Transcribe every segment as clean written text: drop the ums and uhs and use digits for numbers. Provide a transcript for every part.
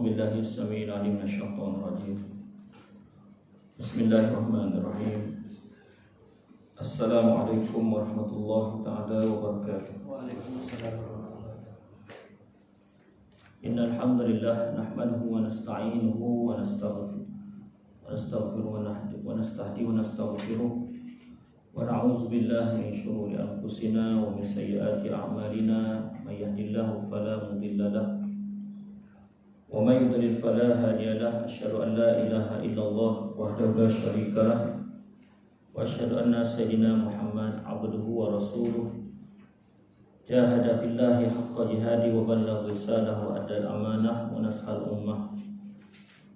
billahi as-sami'il 'alim minasyaitonir rajim. Bismillahirrahmanirrahim. Assalamualaikum warahmatullahi taala wabarakatuh. Waalaikumsalam warahmatullahi wabarakatuh. Innal hamdalillah nahmaduhu wa nasta'inuhu wa nastaghfiruh wa nastaghfiruh wa na'udzu billahi min shururi anfusina wa min sayyiati a'malina may yahdihillahu fala mudilla lahu wa may yudlil fala hadiya lahu. Asyhadu an la ilaha illallah wahdahu la syarika lahu wa asyhadu anna sayyidina Muhammad abduhu wa rasuluh jahada fillahi haqqa jihadi wa ballagha risalahu wa adal amanah wa nashal ummah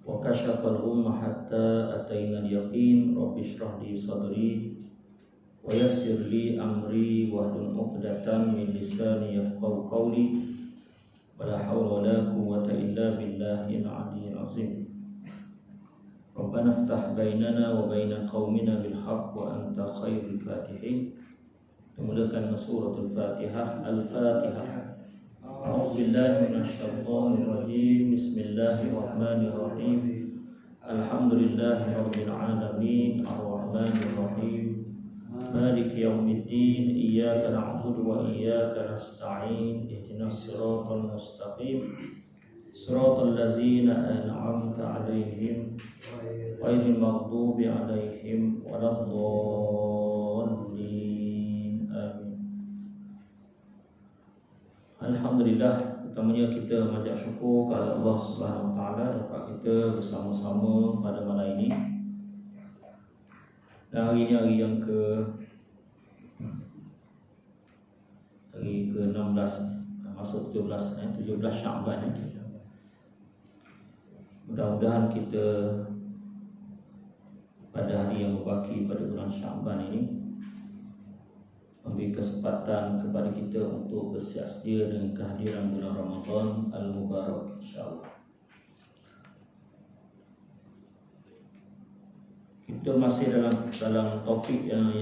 wa kashafal ummah hatta ataina al-yaqin. Rabbi shrah li sadri wa yassir li amri wahlul 'uqdatam min lisani yafqahu qawli. Wala haula wala quwwata illa billahil 'aliyyil 'azim. Rabbana iftah bainana wa baina qaumina bil haqq wa anta khairul fatihin. Dimulakan suratul Fatihah. Al-Fatihah. A'udzu billahi minasyaitonir rajim. Bismillahirrahmanirrahim. Alhamdulillahirabbil alamin. Arrahmanir rahim. Maliki yaumiddin. Iyyaka na'budu wa iyyaka nasta'in. Ihdinas siratal mustaqim. Siratal ladzina an'amta 'alaihim ghairil maghdubi 'alaihim waladdallin. Amin. Alhamdulillah, pertamanya kita mengucap syukur kepada Allah Subhanahu wa taala dapat kita bersama-sama pada malam ini. Dan hari ini hari yang ke-16, masuk 17 Syaban. Mudah-mudahan kita pada hari yang berbaki pada bulan Syaban ini memberi kesempatan kepada kita untuk bersiap sedia dengan kehadiran bulan Ramadan Al-Mubarak, insyaAllah. Kita masih dalam topik yang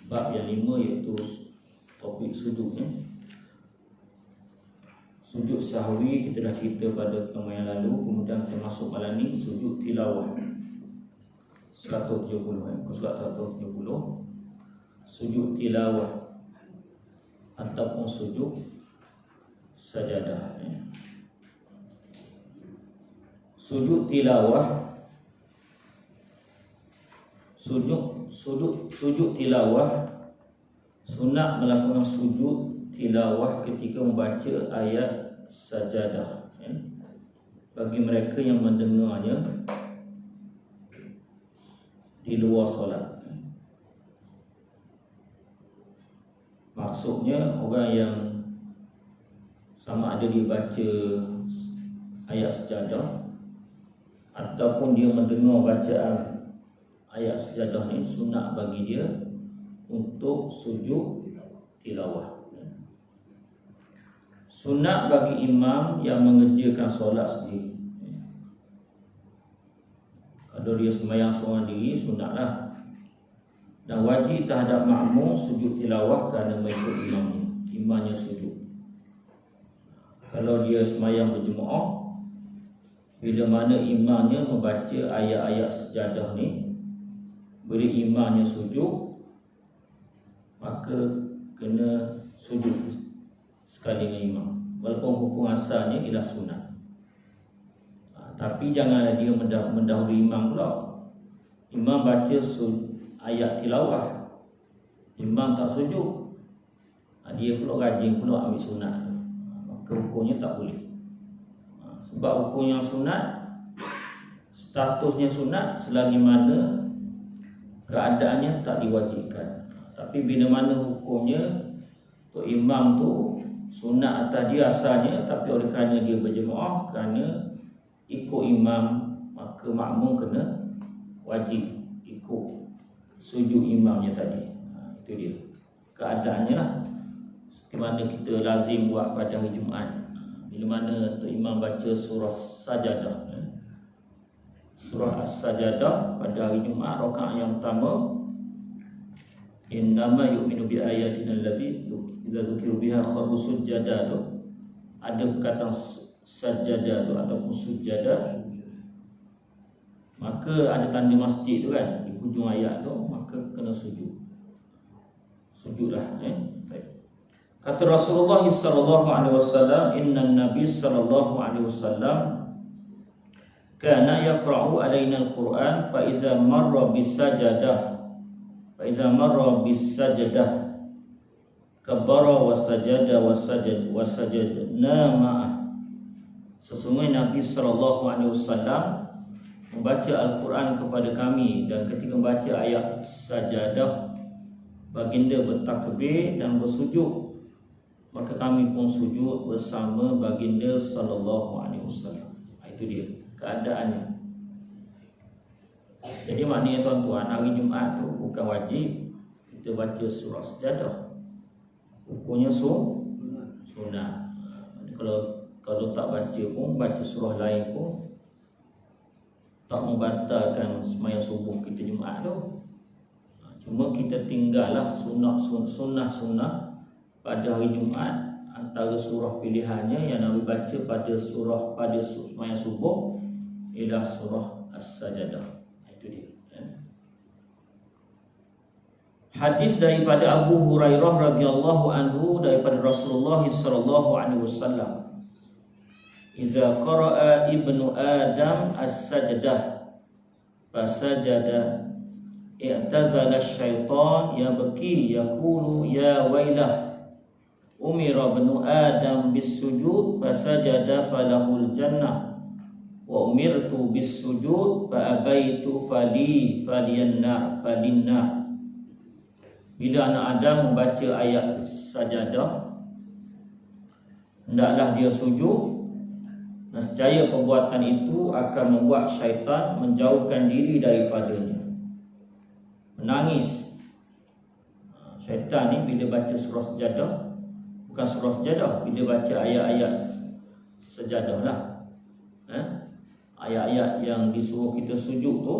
bab yang 5, iaitu topik sujud. Sujud sahwi kita dah cerita pada pertemuan yang lalu. Kemudian kita masuk malam ni sujud tilawah 170, surat 170. Sujud tilawah ataupun sujud sajadah. Sujud tilawah, sujud tilawah, sunat melakukan sujud tilawah ketika membaca ayat sajadah, bagi mereka yang mendengarnya di luar solat. Maksudnya orang yang sama ada dia baca ayat sajadah ataupun dia mendengar bacaan ayat sajadah ni, sunat bagi dia untuk sujud tilawah. Sunat bagi imam yang mengerjakan solat sendiri. Kalau dia sembahyang seorang diri, sunatlah. Dan wajib terhadap makmum sujud tilawah kerana mengikut imamnya sujud. Kalau dia sembahyang berjemaah, bila mana imamnya membaca ayat-ayat sejadah ni, bila imamnya sujud, maka kena sujud sekali dengan imam, walaupun hukum asalnya ialah sunat. Tapi janganlah dia mendahului imam pula. Imam baca ayat tilawah, imam tak sujud, dia pula rajin pula ambil sunat tu, maka hukumnya tak boleh. Sebab hukum yang sunat, statusnya sunat selagi mana keadaannya tak diwajibkan. Tapi bila mana hukumnya tu imam tu sunat atas dia asalnya, tapi oleh kerana dia berjemaah, kerana ikut imam, maka makmum kena wajib ikut sujud imamnya tadi. Itu dia keadaannya lah. Seperti mana kita lazim buat pada hari Jumaat, bila mana tu imam baca surah sajadah, surah as-sajadah pada hari Jumaat, rakaat yang pertama, innama yu'minu bi ayatina allati idza dzukiru biha kharu sujada, tu ada perkataan sajadah tu ataupun sujadah, maka ada tanda masjid tu kan di hujung ayat tu, maka kena sujud. Sujudlah. Baik. Kata Rasulullah sallallahu alaihi wasallam, innan nabiy sallallahu alaihi wasallam kana yaqra'u alaina al-Qur'an fa iza marra bis-sajadah kabbara wa sajadna ma'ah. Sesungguhnya Nabi sallallahu alaihi wasallam membaca Al-Quran kepada kami, dan ketika membaca ayat sajadah baginda bertakbir dan bersujud, maka kami pun sujud bersama baginda sallallahu alaihi wasallam. Itu dia keadaannya. Jadi maknanya tuan-tuan, hari Jumaat tu bukan wajib kita baca surah sajadah. Hukumnya sunnah. Kalau tak baca pun, baca surah lain pun tak membatalkan sembahyang subuh kita Jumaat tu. Cuma kita tinggallah sunnah pada hari Jumaat. Antara surah pilihannya yang Nabi baca pada sembahyang subuh ialah surah As-Sajadah. Itu dia. Hadis daripada Abu Hurairah radhiyallahu anhu daripada Rasulullah sallallahu alaihi wasallam, Iza qara'a ibnu Adam as-sajdah fasajada i'tazala syaitan yabki yaqulu ya wailah umira ibnu Adam bis-sujud fasajada falahul jannah wa umirtu bis-sujud fa abaitu falinnar. Bila anak Adam membaca ayat sajadah, hendaklah dia sujud. Nescaya perbuatan itu akan membuat syaitan menjauhkan diri daripadanya. Menangis. Syaitan ni bila baca surah sajadah, bukan surah sajadah, bila baca ayat-ayat sajadah lah, ayat-ayat yang disuruh kita sujud tu,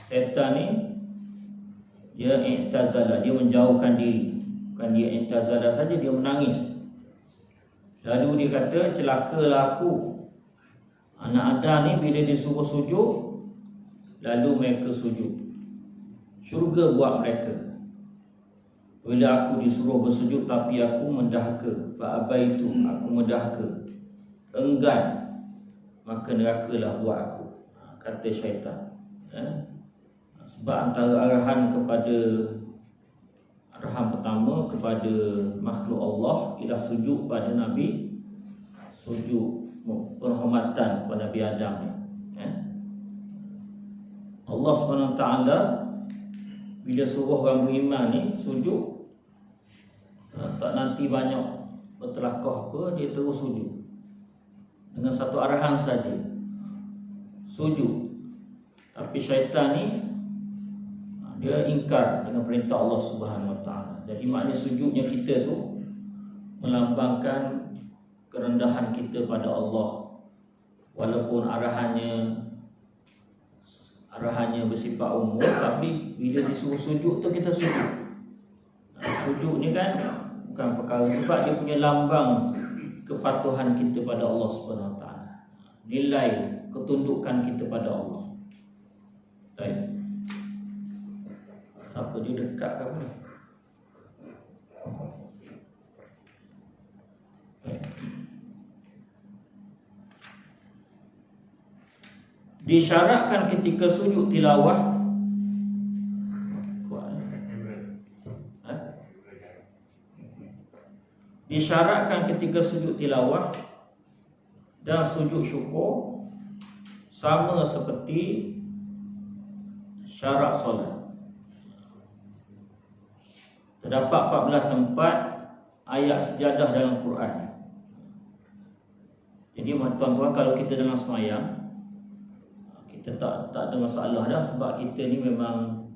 syaitan ni dia i'tazala, dia menjauhkan diri. Bukan dia i'tazala saja, dia menangis. Lalu dia kata, celakalah aku. Anak Adam ni bila disuruh sujud, lalu mereka sujud. Syurga buat mereka. Bila aku disuruh bersujud tapi aku mendahaka, fa'abaitu, aku mendahaka, enggan, maka nerakalah buat aku, kata syaitan. Sebab antara arahan pertama kepada makhluk Allah ialah sujud pada Nabi, sujud penghormatan kepada Nabi Adam ni. Allah SWT bila suruh orang beriman ni sujud, tak nanti banyak bertelakah apa, dia terus sujud dengan satu arahan saja, sujud. Tapi syaitan ni dia ingkar dengan perintah Allah Subhanahu Wa Taala. Jadi makna sujudnya kita tu melambangkan kerendahan kita pada Allah, walaupun arahannya bersifat umum, tapi bila disuruh sujud tu kita sujud. Sujud ni kan bukan perkara, sebab dia punya lambang kepatuhan kita pada Allah Subhanahu Wa Taala, nilai ketundukan kita pada Allah. Baik. Siapa dia dekat ke apa? Disyaratkan ketika sujud tilawah, disyaratkan ketika sujud tilawah dan sujud syukur sama seperti syarat solat. Terdapat 14 tempat ayat sejadah dalam Quran. Jadi tuan-tuan, kalau kita dalam semayang, kita tak ada masalah dah, sebab kita ni memang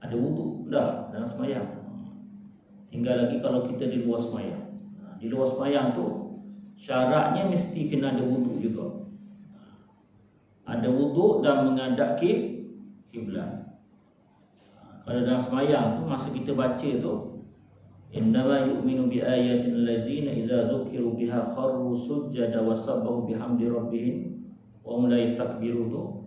ada wuduk dah dalam semayang. Tinggal lagi kalau kita di luar semayang. Di luar semayang tu syaratnya mesti kena ada wuduk juga. Ada wuduk dan menghadap kiblat. Kalau dalam semayang tu, masa kita baca tu, innama yu'minu bi ayatin allazina idza zukiru biha fiha kharru sujada wa sabbahu bihamdi rabbihim wa hum la yastakbirun tu,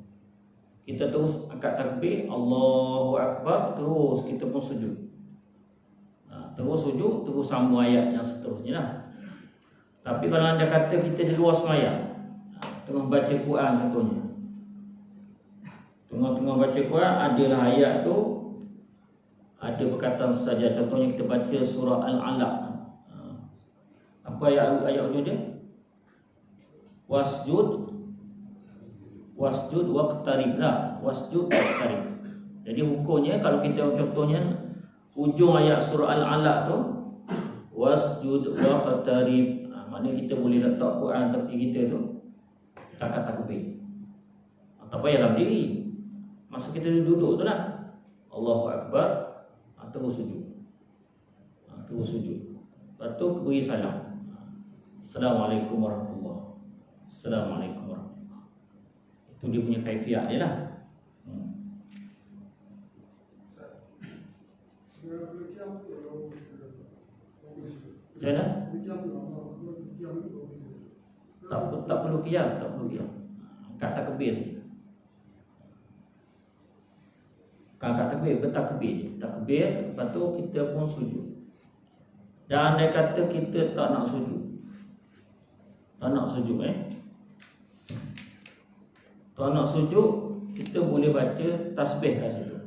kita terus angkat takbir Allahu Akbar, terus kita pun sujud. Terus sujud, terus sambung ayat yang seterusnya lah. Tapi kalau anda kata kita di luar semayang, tengah baca Quran contohnya, tengah baca Quran, adalah ayat tu ada perkataan saja. Contohnya kita baca surah Al-Alaq. Apa ayat ujung dia? Wasjud waqtarib lah. Wasjud waqtarib. Jadi hukumnya kalau kita contohnya ujung ayat surah Al-Alaq tu wasjud waqtarib, maknanya kita boleh letak Quran tepi kita tu, kita angkat takbir. Tak payah dalam diri. Masa kita duduk tu lah, Allahu Akbar, terus sujud. Terus sujud. Lepas tu beri salam. Assalamualaikum warahmatullahi. Assalamualaikum warahmatullahi. Itu dia punya kaifiat dia lah. Macam mana? Tak perlu qiyam, tak perlu qiyam. Angkat takbir saja. Angkat takbir, bertakbir je. Takbir, lepas tu kita pun sujud. Dan dia kata kita tak nak sujud. Tak nak sujud Tak nak sujud, kita boleh baca tasbih kat situ.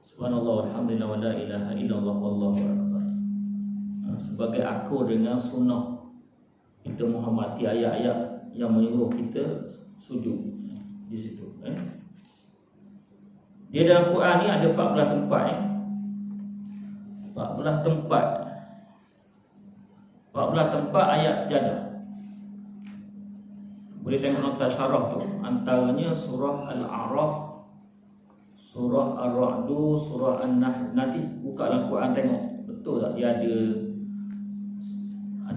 Subhanallah walhamdulillah wa la ilaha illallah wallahu akbar. Sebagai akur dengan sunnah kita menghormati ayat-ayat yang menyuruh kita sujud di situ. Dia dalam Quran ni ada 14 tempat 14 tempat 14 tempat ayat sejadah. Boleh tengok nota syarah tu. Antaranya surah Al-A'raf, surah Ar-Ra'd, surah An-Nahl. Nanti buka dalam Quran tengok betul tak dia ada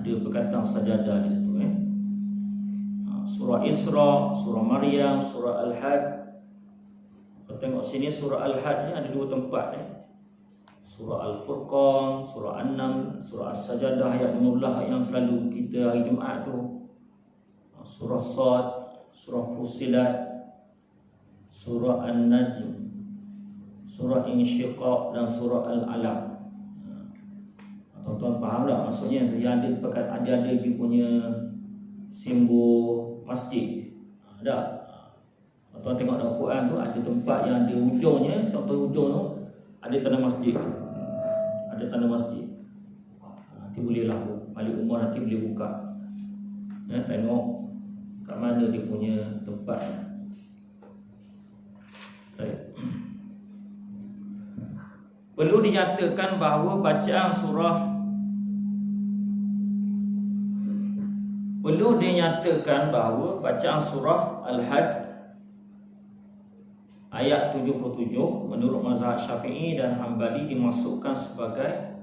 perkataan sajadah di situ. Surah Isra, surah Maryam, surah Al-Had. Kalau tengok sini surah Al-Had ni ada 2 tempat Surah Al-Furqan, surah An-Naml, surah As-Sajadah ayat 15 yang selalu kita hari Jumaat tu. Surah Sad, surah Fussilat, surah An-Najm, surah Insyiqaq dan surah Al-Alaq. Tuan-tuan faham tak maksudnya? Yang ada dia punya simbol masjid. Ada. Tuan-tuan tengok dalam Quran tu ada tempat yang ada ujungnya, contoh ujung tu ada tanda masjid. Ada tanda masjid. Nanti bolehlah balik rumah nanti boleh buka. Tengok kat mana dia punya tempat. Baik. Perlu dinyatakan bahawa bacaan surah Al-Hajj ayat 77 menurut mazhab Syafi'i dan Hambali dimasukkan sebagai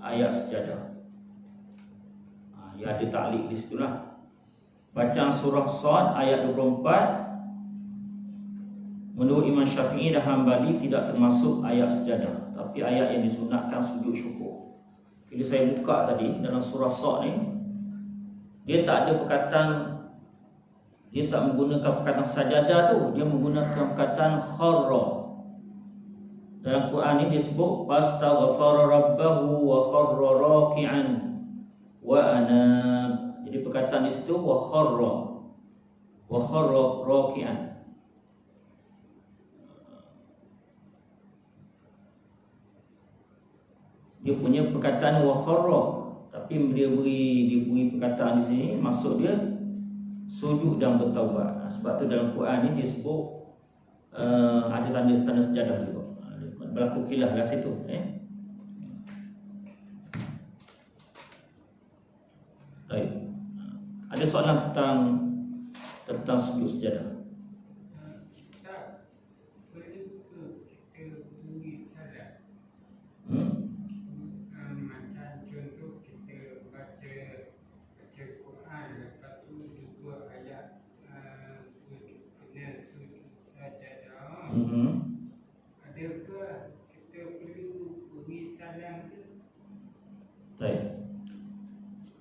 ayat sejadah. Ya ada ta'liq di situlah. Bacaan surah Sad ayat 24 menurut Imam Syafi'i dan Hambali tidak termasuk ayat sejadah, tapi ayat yang disunatkan sujud syukur. Bila saya buka tadi dalam surah Sad ni, dia tak ada perkataan, dia tak menggunakan perkataan sajadah tu, dia menggunakan perkataan kharra. Dalam Quran ni dia sebut fastaghfara rabbahu wa kharra raki'an wa anab. Jadi perkataan di situ wa kharra raki'an. Dia punya perkataan wa kharra, tapi dia beri perkataan di sini, maksud dia sujud dan bertaubat. Sebab tu dalam Quran ni dia sebut ada tanda-tanda sejadah juga. Berlaku khilaf kat situ. Baik. Ada soalan tentang sujud sejadah? Adakah kita perlu beri salam ke? Baik.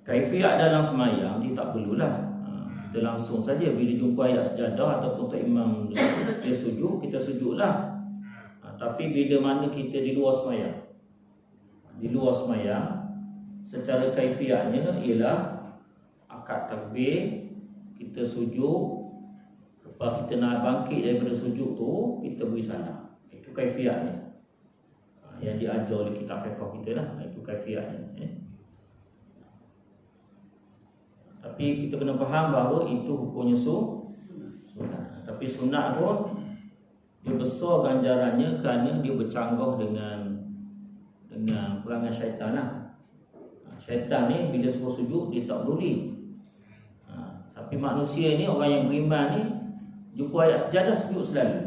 Kaifiat dalam semayang dia tak perlulah. Kita langsung saja bila jumpa ayat sejadah ataupun tak imam dia sujud, kita sujudlah. Tapi bila mana kita di luar semayang, secara kaifiatnya ialah akad takbir, kita sujud, lepas kita nak bangkit daripada sujud tu, kita beri salam. Itu kaifiatnya yang diajar oleh kitab fiqh kita lah. Itu kaifiatnya. Tapi kita kena faham bahawa itu hukumnya sunat. Tapi sunat pun dia besar ganjarannya kerana dia bercanggah dengan perangai syaitan lah. Syaitan ni bila suruh sujud dia tak peduli. Tapi manusia ni, orang yang beriman ni, jumpa ayat sejadah sujud selalu.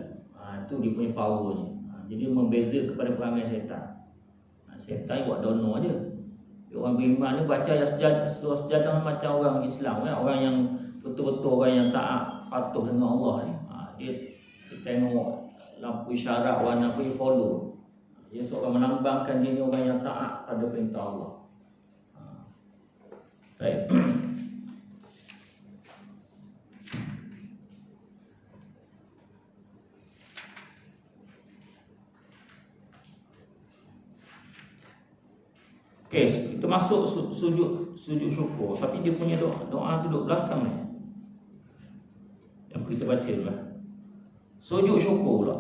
Itu dia punya powernya. Jadi membeza kepada perangai syaitan. Syaitan buat dono aja. Orang beriman ni baca ayat sejadah macam orang Islam kan? Orang yang betul-betul orang yang taat patuh dengan Allah ni. Dia tengok lampu isyarat warna apa dia follow. Dia seorang melambangkan diri orang yang taat pada perintah Allah. Baik. Okey, kita masuk sujud syukur, tapi dia punya doa duduk belakang ni. Yang kita baca lah. Sujud syukur pula.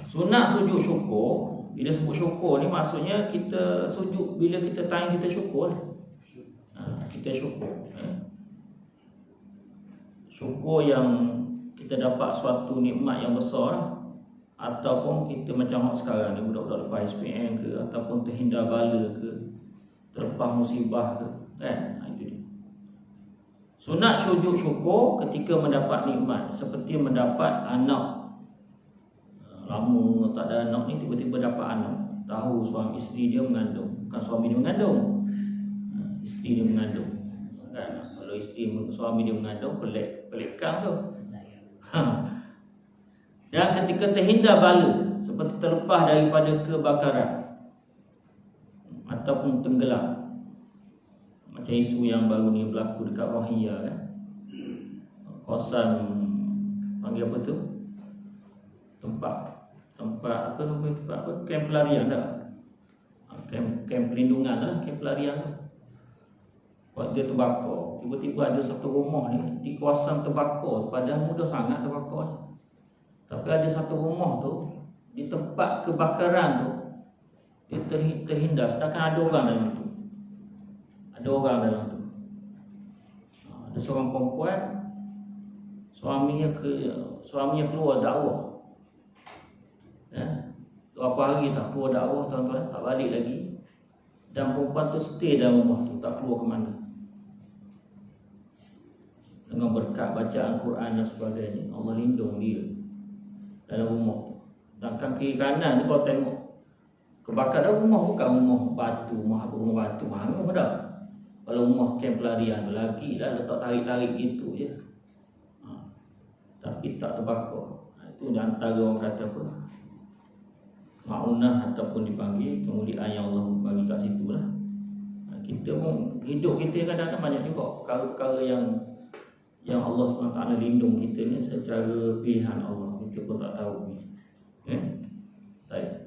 Sunat sujud syukur, bila sebut syukur ni maksudnya kita sujud bila kita time kita syukur. Kita syukur. Syukur yang kita dapat suatu nikmat yang besar lah. Ataupun kita macam sekarang ni budak-budak lepas SPM ke, ataupun terhindar bala ke, terlepas musibah ke, kan? Itu dia. Sunat sujud syukur ketika mendapat nikmat, seperti mendapat anak. Lama tak ada anak ni, tiba-tiba dapat anak. Tahu suami isteri dia mengandung. Bukan suami dia mengandung, isteri dia mengandung, kan? Kalau suami dia mengandung, pelikkan tu. Dan ketika terhindar bala, seperti terlepas daripada kebakaran ataupun tenggelam, macam isu yang baru ni berlaku dekat Wahia kan, kawasan panggil apa tu, tempat kamp pelarian dah, kamp perlindungan lah, kamp pelarian tu. Buat dia terbakar, tiba-tiba ada satu rumah ni di kawasan terbakar, padahal mudah sangat terbakarnya. Tapi ada satu rumah tu, di tempat kebakaran tu, dia terhindar, sedangkan ada orang dalam tu. Ada orang dalam tu. Ada seorang perempuan, suaminya keluar dakwah. Berapa hari tak keluar dakwah, tuan-tuan, tak balik lagi. Dan perempuan tu stay dalam rumah tu, tak keluar ke mana. Dengan berkat bacaan Quran dan sebagainya, Allah lindung dia dalam rumah tu. Dan kiri kanan ni kalau tengok kebakaran rumah, bukan rumah batu, rumah batu hangus dah. Kalau rumah kamp pelarian lagi dah letak tarik-tarik gitu je. Tapi tak terbakar. Itu antara orang kata apa, ma'unah ataupun dipanggil kemuliaan yang Allah bagi kat situ lah. Kita pun hidup kita kadang-kadang banyak juga perkara-perkara yang Allah SWT lindung kita ni secara pilihan Allah. Kita pun tak tahu.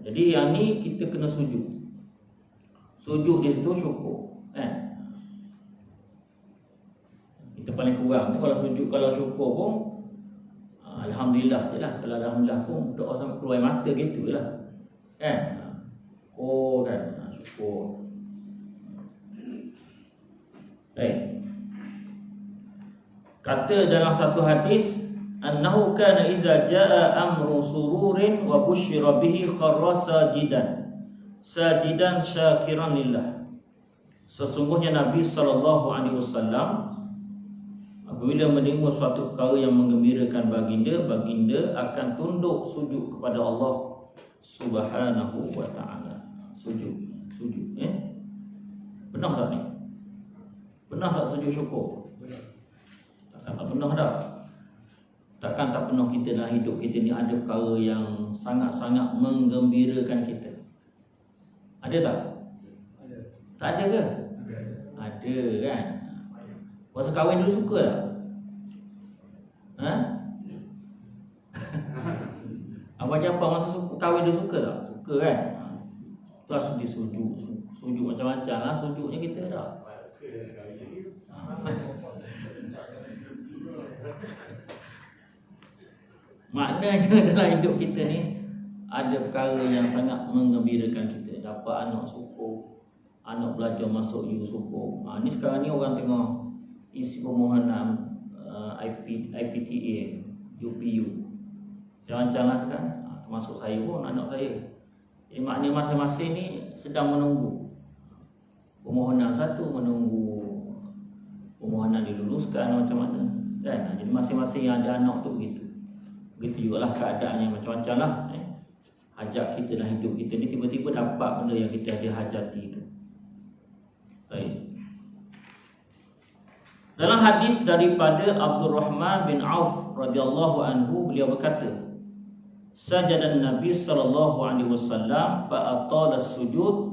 Jadi yang ni kita kena sujud. Sujud di situ syukur. Kita paling kurang tu kalau sujud, kalau syukur pun alhamdulillah je lah. Kalau alhamdulillah pun doa sampai keluar air mata gitu lah. Syukur. Baik. Kata dalam satu hadis, annahu kana iza jaa amru sururin wa busyira bihi kharra sajidan syakiran lillah. Sesungguhnya Nabi SAW apabila menerima suatu perkara yang menggembirakan baginda akan tunduk sujud kepada Allah Subhanahu wa ta'ala. Sujud. Pernah tak ni? Pernah tak sujud syukur? Takkan tak pernah dah. Takkan tak pernah kita dalam hidup kita ni ada perkara yang sangat-sangat menggembirakan kita. Ada tak? Ada. Tak ada ke? Ada. Ada kan. Masa kahwin dulu suka tak? Ha? Abang Jaafar masa kahwin dulu suka tak? Suka kan. Tu harus disujuk. Sujuk macam-macam lah sujuknya kita dah. Maknanya dalam hidup kita ni ada perkara yang sangat menggembirakan kita. Dapat anak syukur, anak belajar masuk U syukur. Ni sekarang ni orang tengah isi permohonan IPTA, UPU. Macam-macam lah sekarang. Termasuk saya pun, anak saya. Jadi maknanya masing-masing ni sedang menunggu permohonan satu, menunggu permohonan diluluskan macam mana kan. Jadi masing-masing yang ada anak tu begitu. Begitu jugalah keadaannya macam-macam lah. Hajat kita dalam hidup kita ni tiba-tiba dapat benda yang kita ada hajati tu. Baik. Dalam hadis daripada Abdul Rahman bin Auf radhiyallahu anhu, beliau berkata, sajadan Nabi sallallahu alaihi wasallam fa atala as-sujud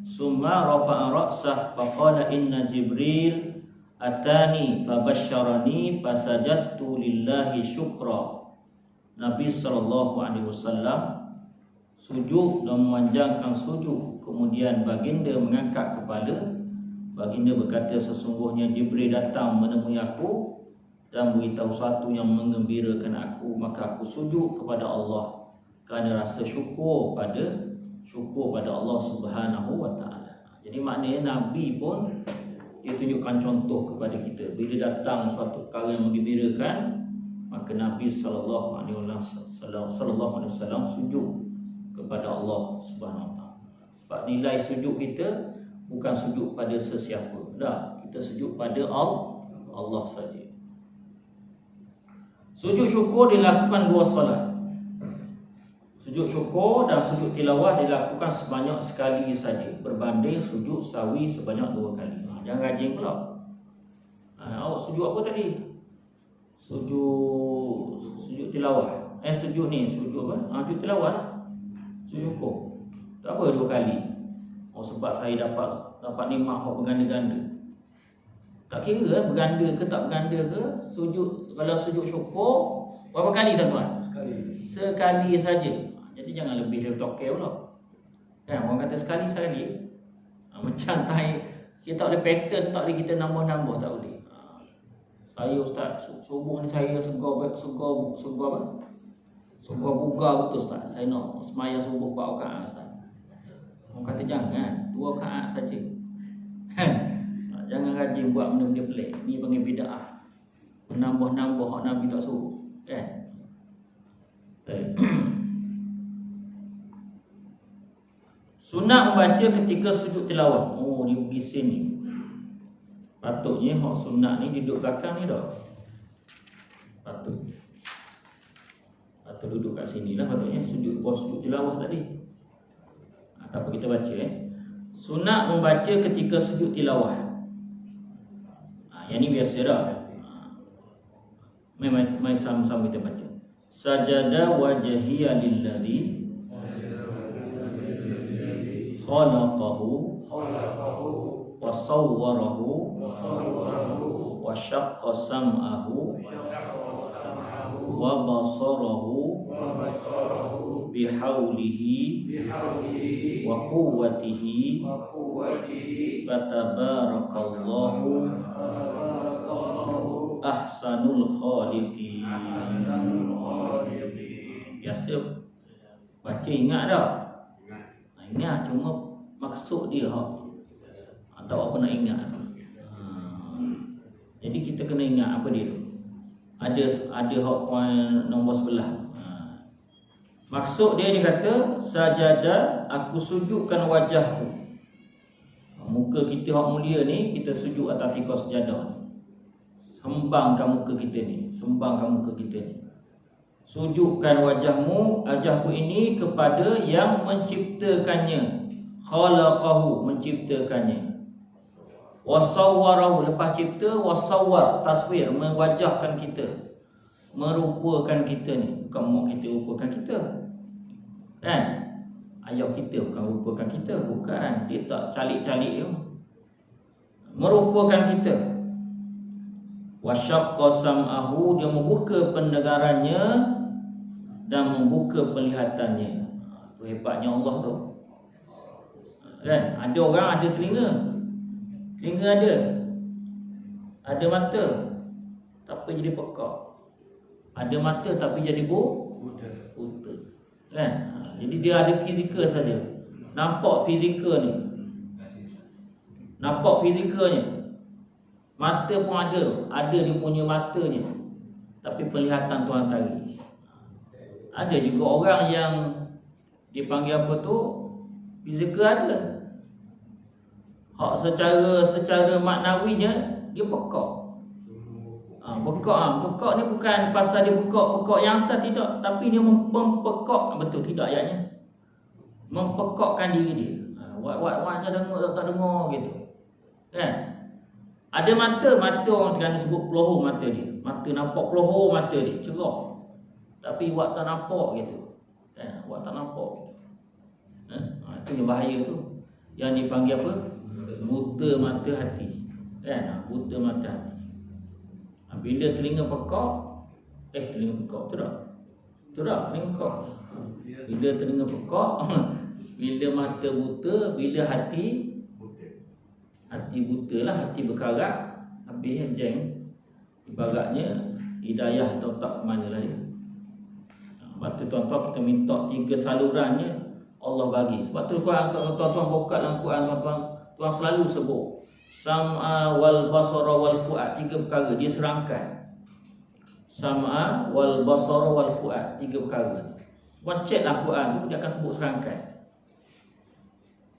summa rafa'a ra'sah fa qala inna Jibril atani fa basyarani fasajadtu lillahi syukra. Nabi sallallahu alaihi wasallam sujud dan memanjangkan sujud, kemudian baginda mengangkat kepala. Baginda berkata, sesungguhnya Jibril datang menemui aku dan beritahu satu yang menggembirakan aku, maka aku sujud kepada Allah kerana rasa syukur pada Allah Subhanahu wa taala. Jadi maknanya Nabi pun dia tunjukkan contoh kepada kita. Bila datang suatu perkara yang menggembirakan, maka Nabi sallallahu alaihi wasallam sujud kepada Allah Subhanahu wa taala. Sebab nilai sujud kita bukan sujud pada sesiapa. Dah, kita sujud pada Allah saja. Sujud syukur dilakukan 2 solat. Sujud syukur dan sujud tilawah dilakukan sebanyak sekali saja, berbanding sujud sawi sebanyak 2 kali. Jangan rajin pula. Awak sujud apa tadi? Sujud tilawah. Sujud apa? Sujud tilawah lah. Sujud syukur. Tak apa 2 kali. Sebab saya dapat nikmat hak berganda-ganda. Tak kira berganda ke tak berganda ke, kalau sujud syukur berapa kali tuan-tuan? Sekali saja. Jadi jangan lebih dari tokel pula. Kan orang kata sekali. Macam kita tak boleh pattern, tak boleh kita nambah-nambah, tak boleh. Saya ustaz, subuh ni saya segar bugar betul ustaz. Saya nak sembahyang subuh 4 rakaat ustaz. Orang kata jangan, 2 rakaat saja. Jangan rajin buat benda-benda pelik. Ni panggil bid'ah. Menambah-nambah hak Nabi tak suruh. Kan? Sunat membaca ketika sujud tilawah. Dia pergi sini. Patutnya hak sunat ni duduk belakang ni dah. Patut duduk kat sini lah patutnya. Sujud tilawah tadi. Tak apa, kita baca Sunat membaca ketika sujud tilawah. Yang ni biasa dah. Mari sama-sama kita baca. Sajada wajhiya lilladzi khalaqahu wa sawwarahu wa syaqqa sam'ahu wa basarahu bihaulihi wa quwwatihi fatabarakallahu ahsanul khaliqin. Biasa baca ingat dah. Ingat cuma maksud dia atau apa nak ingat. Jadi kita kena ingat apa dia tu. Ada hak point nombor sebelah. Maksud dia kata sajada, aku sujudkan wajahku. Muka kita hak mulia ni kita sujud atas tikar sejadah. Sembangkan muka kita ni, Sujudkan wajahku ini kepada yang menciptakannya. Khalaqahu, menciptakannya. Wasawwarahu, lepas cipta, wasawwar, taswir, mewajahkan kita, merupakan kita ni. Bukan mak kita rupakan kita, kan? Ayah kita bukan rupakan kita, bukan. Dia tak calik-calik je. merupakan kita. Wasyaqqa sam'ahu, dia membuka pendengarannya dan membuka penglihatannya. Itu hebatnya Allah tu. Kan? Ada orang ada telinga. Telinga ada mata tapi jadi pekak. Ada mata tapi jadi buta. Kan? Jadi dia ada fizikal saja. Nampak fizikal ni. Nampak fizikalnya. Mata pun ada dia punya matanya. Tapi penglihatan Tuhan tarik. Ada juga orang yang dipanggil apa tu, fizikal ada. Hak secara maknawinya dia pekak. Pekak ni bukan pasal dia pekak yang asal, tidak, tapi dia mempekak, betul tidak ayatnya? Mempekakkan diri dia. Buat saya dengar tak dengar gitu. Kan? Ada mata orang Terengganu sebut pelohor mata dia. Mata nampak pelohor mata dia, cerah. Tapi buat tak nampak gitu. Kan? Buat tak nampak gitu. Itu yang bahaya tu. Yang dipanggil apa? Buta mata hati. Kan? Buta mata hati. Bila telinga pekak, telinga pekak tu tak? Telinga pekak. Bila telinga pekak, bila mata buta, bila hati buta lah, hati berkarat, habis jeng. Ibaratnya hidayah atau tak ke mana lah dia. Sebab tu tuan-tuan kita minta 3 salurannya Allah bagi. Sebab tu tuan-tuan buka dalam Quran, tuan selalu sebut sam'a wal basara wal fu'ad, 3 perkara dia serangkai. Sam'a wal basara wal fu'ad, 3 perkara. Tuan cek dalam Quran tu dia akan sebut serangkai.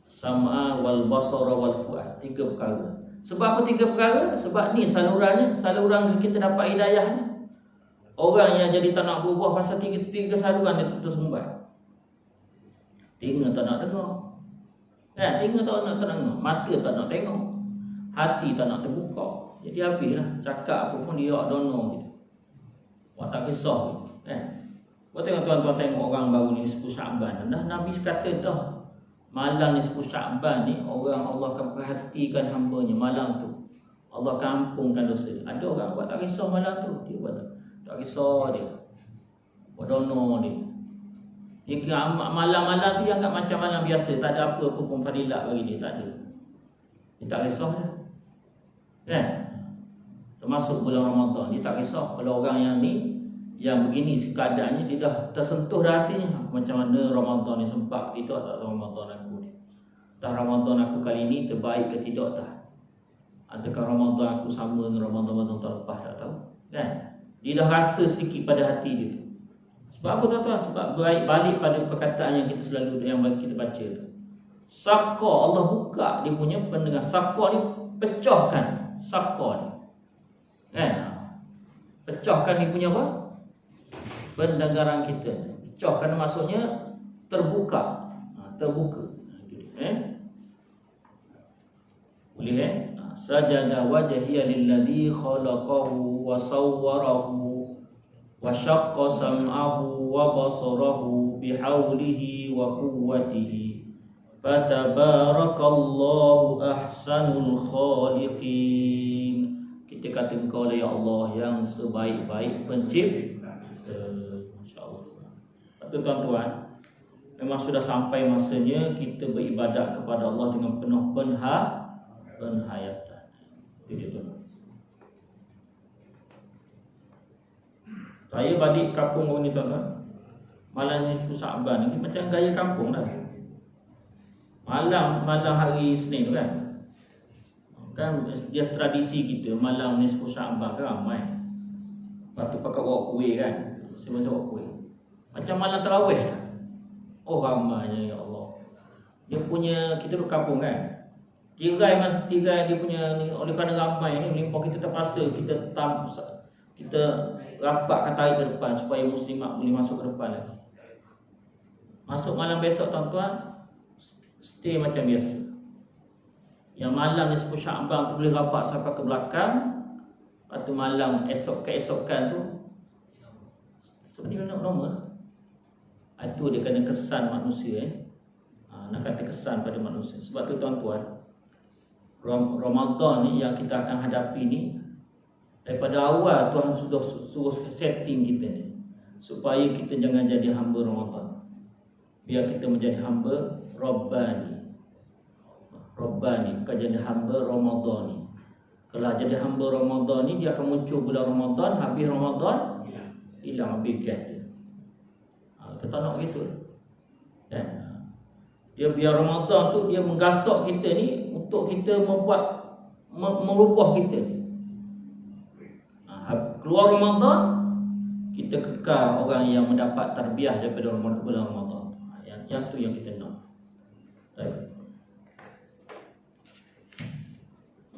Sam'a wal basara wal fu'ad, 3 perkara. Sebab apa 3 perkara? Sebab ni saluran kita dapat hidayah ni. Orang yang jadi tak nak berubah pasal 3 saluran dia tersumbat. Telinga tak nak dengar. Telinga tak nak dengar, mata tak nak tengok, hati tak nak terbuka. Jadi habislah cakap apa pun dia don't know gitu. Buat tak kisah gitu. Buat tengok tuan-tuan tengok orang baru ni 10 Syaban. Dah Nabi kata dah, malam ni 10 Syaban ni orang Allah akan perhatikan hamba-Nya malam tu. Allah akan ampunkan dosa. Ada orang buat tak kisah malam tu, dia buat tak kisah dia. Buat don't know dia. Dia malam-malam tu dia anggap macam malam biasa, tak ada apa pun fadilat bagi dia, tak ada. Dia tak kisah dia. Kan? Termasuk bulan Ramadan, dia tak kisah. Kalau orang yang ni, yang begini keadaannya, dia dah tersentuh dah hatinya. Macam mana Ramadan ni sempat ke tidak, tak tahu Ramadan aku ni. Tak Ramadan aku kali ni terbaik ke tidak, tak. Adakah Ramadan aku sama dengan Ramadan tahun lepas, tak tahu. Kan? Dia dah rasa sedikit pada hati dia tu. Sebab apa tuan-tuan? Sebab balik pada perkataan yang kita selalu, yang kita baca tu. Saqqa, Allah buka dia punya pendengar. Saqqa ni pecahkan. Saqqa ni. Kan? Pecahkan dia punya apa? Pendengaran kita. Pecahkan maksudnya terbuka. Terbuka. Boleh sajada wajhiya lilladzi khalaqahu wa sawwarahu wa syaqqa sam'ahu wa basarahu bihaulihi wa quwwatihi fatabarakallahu ahsanul khaliqin. Kita kata engkau lah ya Allah yang sebaik-baik pencipta. Masya-Allah. Betul tuan-tuan, memang sudah sampai masanya kita beribadat kepada Allah dengan penuh penghayatan. Itu dia tuan. Saya balik kampung ni tuan-tuan. Malam ni 10 Syaban ni macam gaya kampung dah. Malam hari Isnin tu kan. Kan dia tradisi kita malam ni 10 Syaban kan ramai. Lepas tu pakai bawa kuih kan. Semua bawa kuih. Macam malam tarawih dah. Oh ramainya ya Allah. Dia punya, kita duduk kampung kan. Tirai dia punya ni, oleh kerana ramai ni melimpah, kita terpaksa kita rapatkan tarik ke depan supaya muslimat boleh masuk ke depan lagi. Masuk malam besok tuan-tuan, stay macam biasa. Yang malam ni 10 Syaban tu boleh rapat sampai ke belakang. Lepas tu malam keesokan tu seperti normal. Itu dia kena kesan manusia nak kata kesan pada manusia. Sebab tu tuan-tuan, Ramadan ni yang kita akan hadapi ni, daripada awal Tuhan sudah suruh setting kita ni supaya kita jangan jadi hamba Ramadan. Biar kita menjadi hamba Rabbani, bukan jadi hamba Ramadan ni. Kalau jadi hamba Ramadan ni, dia akan muncul bulan Ramadan, habis Ramadan hilang habis gas dia. Kita tak nak gitu kan? Dia biar Ramadan tu dia menggasak kita ni untuk kita merubah kita ni. Keluar Ramadan, kita kekal orang yang mendapat tarbiyah daripada bulan Ramadan. Yang tu yang kita nak. Baik.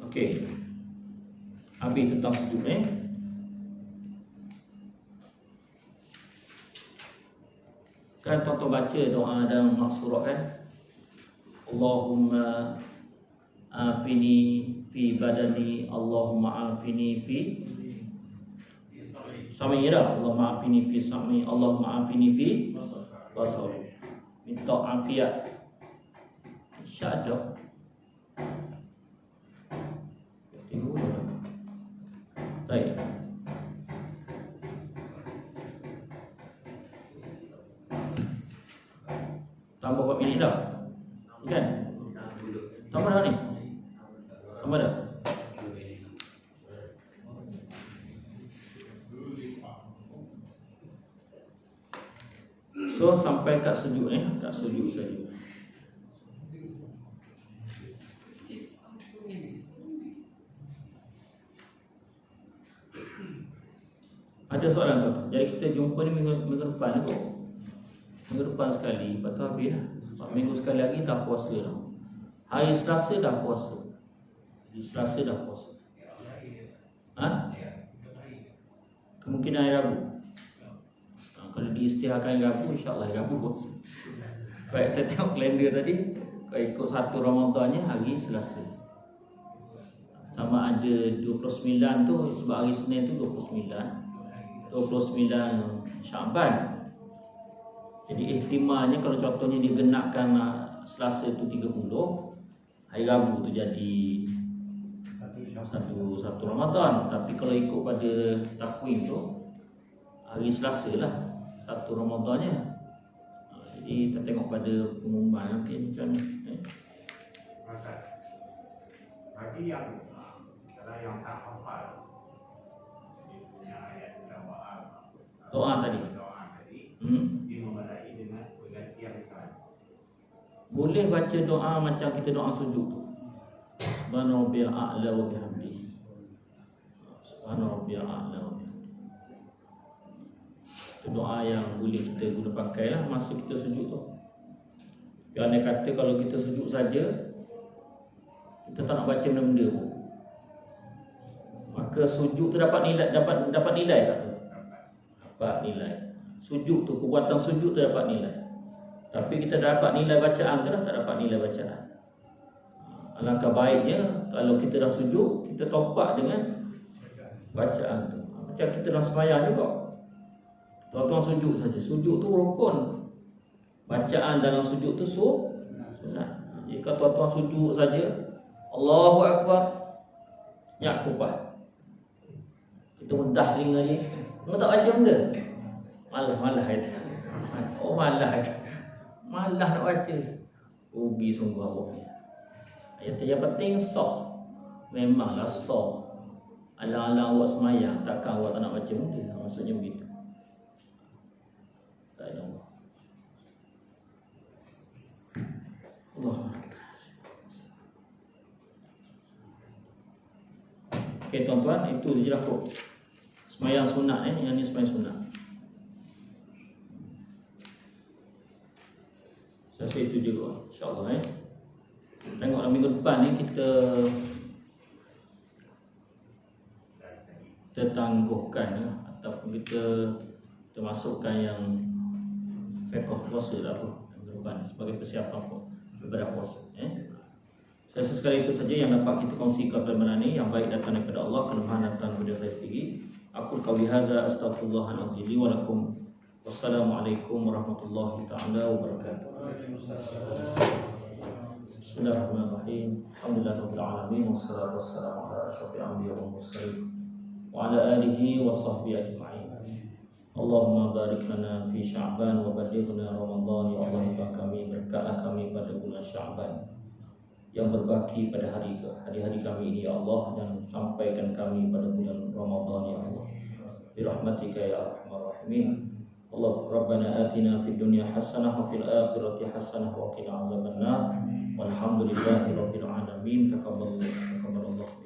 Okey. Habis tentang sujud ni. Kan tuan-tuan baca doa dalam surat kan? Allahumma afini fi badani, Allahumma afini fi sami ira, Allahumma afini fi sami, Allahumma afini fi basari. Minta afiat. Syahadah. Baik. Tambah berapa minit dah? Kan? Tambah dah ni? Tambah dah? So sampai kat sujud ni, kat sujud saja. Ada soalan tuan-tuan. Jadi kita jumpa ni minggu depan kot. Minggu depan sekali, lepas tu habis lah. Minggu sekali lagi dah puasa dah. Hari Selasa dah puasa. Hari Selasa dah puasa. Kemungkinan hari Rabu. Kalau diisytiharkan hari Rabu, insyaAllah hari Rabu puasa. Baik, saya tengok kalender tadi. Kalau ikut 1 Ramadannya hari Selasa. Sama ada 29 tu, sebab hari Senin tu 29 Syaban. Jadi ihtimalnya kalau contohnya digenapkan Selasa tu 30, hari Rabu tu jadi satu Ramadan. Tapi kalau ikut pada takwim tu, hari Selasa lah 1 Ramadannya. Jadi kita tengok pada pengumuman nanti macam mana. Bagi yang kalau yang tak hafal Doa tadi. Dia memulai dengan pergantian saat. Boleh baca doa macam kita doa sujud tu. Subhana rabbiyal a'la wa bihamdihi. Subhana rabbiyal a'la wa bihamdihi. Itu doa yang boleh kita guna pakai lah masa kita sujud tu. Yang dia kata kalau kita sujud saja, kita tak nak baca benda-benda pun, maka sujud tu dapat nilai tak tu? Dapat nilai. Sujud tu, perbuatan sujud tu dapat nilai. Tapi kita dapat nilai bacaan ke dah? Tak dapat nilai bacaan. Alangkah baiknya kalau kita dah sujud, kita topak dengan bacaan tu. Macam kita dah sembahyang juga. Tuan-tuan sujud saja. Sujud tu rukun. Bacaan dalam sujud tu sunat. Jika tuan-tuan sujud saja, Allahu Akbar, nyak kupah, kita mudah telinga dia. Kamu tak baca benda? Malah itu. Oh malah itu. Malah nak baca. Rugi sungguh awak. Yang penting sah. Memanglah sah. Alang-alang awak semayang, takkan awak tak nak baca benda. Maksudnya begitu. Tak ada Allah. Allah. Okey tuan-tuan, itu je lah kok. Semayang sunat yang ni semayang sunat. Saya rasa itu je kot, insyaAllah Tengoklah minggu depan ni kita tangguhkan ataupun kita masukkan yang fiqh puasa dah tu minggu depan sebagai persiapan daripada puasa. Saya rasa sekali itu saja yang dapat kita kongsikan pada malam ini. Yang baik datang daripada Allah, kelemahan datang daripada saya sendiri. Aku qauli hadza astaghfirullahalazim wa lakum. Wassalamualaikum warahmatullahi taala wabarakatuh. Bismillahirrahmanirrahim. Alhamdulillahirabbil alamin wassalatu wassalamu ala asyrofil anbiya'i wal mursalin wa ala alihi wa sahbihi ajma'in. Allahumma barik lana fi Sya'ban wa ballighna Ramadan. Ya Allah, kami berkatlah kami pada bulan Sya'ban yang berbaki pada hari-hari kami ini ya Allah, dan sampaikan kami pada bulan Ramadan ya Allah. Bi rahmatika ya arhamar rahimin. Allah Rabbana atina fid dunya hasanah wa fil akhirati hasanah wa qina azabannar. Walhamdulillahi rabbil alamin. Taqabbalallahu